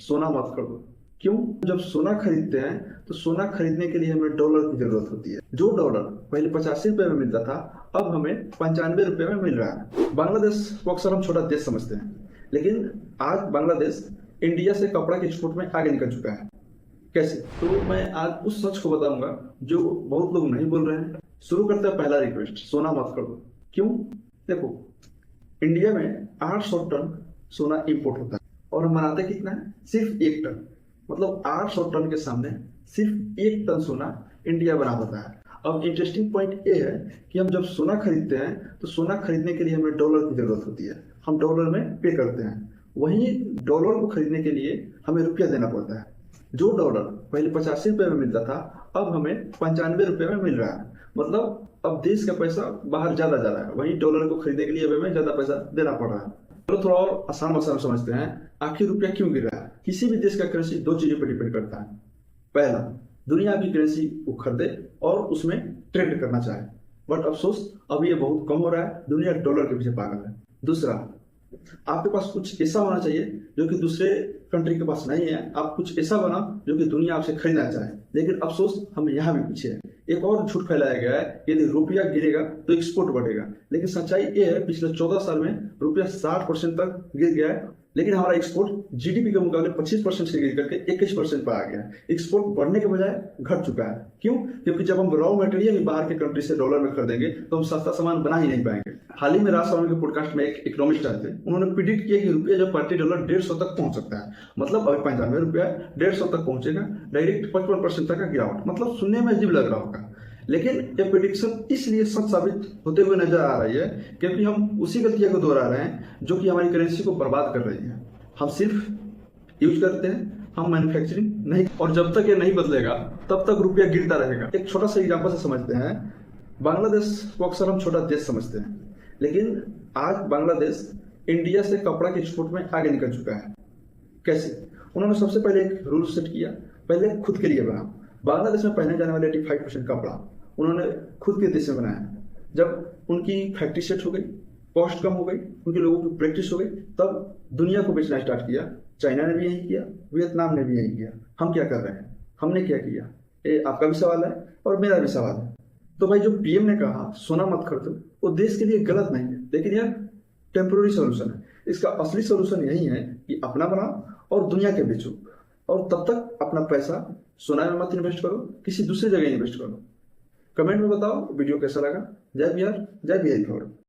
सोना मत खरीदो। क्यों? जब सोना खरीदते हैं तो सोना खरीदने के लिए हमें डॉलर की जरूरत होती है। जो डॉलर पहले 85 रुपए में मिलता था, अब हमें 95 रुपए में मिल रहा है। बांग्लादेश को अक्सर हम छोटा देश समझते हैं, लेकिन आज बांग्लादेश इंडिया से कपड़ा के एक्सपोर्ट में आगे निकल चुका है। कैसे? तो मैं आज उस सच को बताऊंगा जो बहुत लोग नहीं बोल रहे हैं। शुरू करते हैं पहला रिक्वेस्ट, सोना मत करो। क्यों? देखो, इंडिया में 800 टन सोना इंपोर्ट होता है और हम बनाते कितना है? सिर्फ 1 टन। मतलब 800 टन के सामने सिर्फ 1 टन सोना इंडिया बना होता है। अब इंटरेस्टिंग पॉइंट ये है कि हम जब सोना खरीदते हैं तो सोना खरीदने के लिए हमें डॉलर की जरूरत होती है। हम डॉलर में पे करते हैं। वहीं डॉलर को खरीदने के लिए हमें रुपया देना पड़ता है। जो डॉलर पहले 85 रुपए में मिलता था, अब हमें 95 रुपए में मिल रहा है। मतलब अब देश का पैसा बाहर ज्यादा जा रहा है, वहीं डॉलर को खरीदने के लिए हमें ज्यादा पैसा देना पड़ रहा है। चलो थोड़ा और आसान भाषा समझते हैं, आखिर रुपया क्यों गिर रहा है? किसी भी देश का करेंसी 2 चीजों पर डिपेंड करता है। पहला, दुनिया की करेंसी वो खरीदे और उसमें ट्रेड करना चाहे, बट अफसोस अब ये बहुत कम हो रहा है। दुनिया डॉलर के पीछे पागल है। दूसरा, आपके पास कुछ ऐसा होना चाहिए जो कि दूसरे कंट्री के पास नहीं है। आप कुछ ऐसा बनाओ जो कि दुनिया आपसे खरीदना चाहे, लेकिन अफसोस हम यहाँ भी पीछे हैं। एक और झूठ फैलाया गया है, यदि रुपया गिरेगा तो एक्सपोर्ट बढ़ेगा, लेकिन सच्चाई ये है पिछले 14 साल में रुपया 60% तक गिर गया है, लेकिन हमारा एक्सपोर्ट जीडीपी के मुकाबले 25% से गिर करके 21% पर आ गया है। एक्सपोर्ट बढ़ने के बजाय घट चुका है। क्यों? क्योंकि जब हम रॉ मटेरियल बाहर के कंट्री से डॉलर में खरीदेंगे तो हम सस्ता सामान बना ही नहीं पाएंगे। हाल ही में राज शर्मा के पॉडकास्ट में एक इकोनॉमिस्ट आए थे, उन्होंने प्रिडिक्ट किया कि रुपया जब प्रति डॉलर 150 तक पहुंच सकता है। मतलब अभी 95 रुपया 150 तक पहुंचेगा, डायरेक्ट 55% तक का गिरावट। मतलब सुनने में अजीब लग रहा होगा, लेकिन ये प्रेडिक्शन इसलिए सच साबित होते हुए नजर आ रही है क्योंकि हम उसी गलतियों को दोहरा रहे हैं जो कि हमारी करेंसी को बर्बाद कर रही है। हम सिर्फ यूज करते हैं, हम मैन्युफैक्चरिंग नहीं, और जब तक ये नहीं बदलेगा तब तक रुपया गिरता रहेगा। एक छोटा सा एग्जांपल से समझते हैं। बांग्लादेश को अक्सर हम छोटा देश समझते हैं, लेकिन आज बांग्लादेश इंडिया से कपड़ा के एक्सपोर्ट में आगे निकल चुका है। कैसे? उन्होंने सबसे पहले एक रूल सेट किया, पहले खुद के लिए बना। बांग्लादेश में पहने जाने वाले 85% कपड़ा उन्होंने खुद के देश में बनाया। जब उनकी फैक्ट्री सेट हो गई, कॉस्ट कम हो गई, उनके लोगों की प्रैक्टिस हो गई, तब दुनिया को बेचना स्टार्ट किया। चाइना ने भी यही किया, वियतनाम ने भी यही किया। हम क्या कर रहे हैं? हमने क्या किया? ये आपका भी सवाल है और मेरा भी सवाल है। तो भाई, जो पीएम ने कहा सोना मत खरीदो, वो देश के लिए गलत नहीं है, लेकिन यह टेम्पोररी सोल्यूशन है। इसका असली सोल्यूशन यही है कि अपना बनाओ और दुनिया के बेचो, और तब तक अपना पैसा सोना में मत इन्वेस्ट करो, किसी दूसरी जगह इन्वेस्ट करो। कमेंट में बताओ वीडियो कैसा लगा। जय बिहार, जय बिहारी।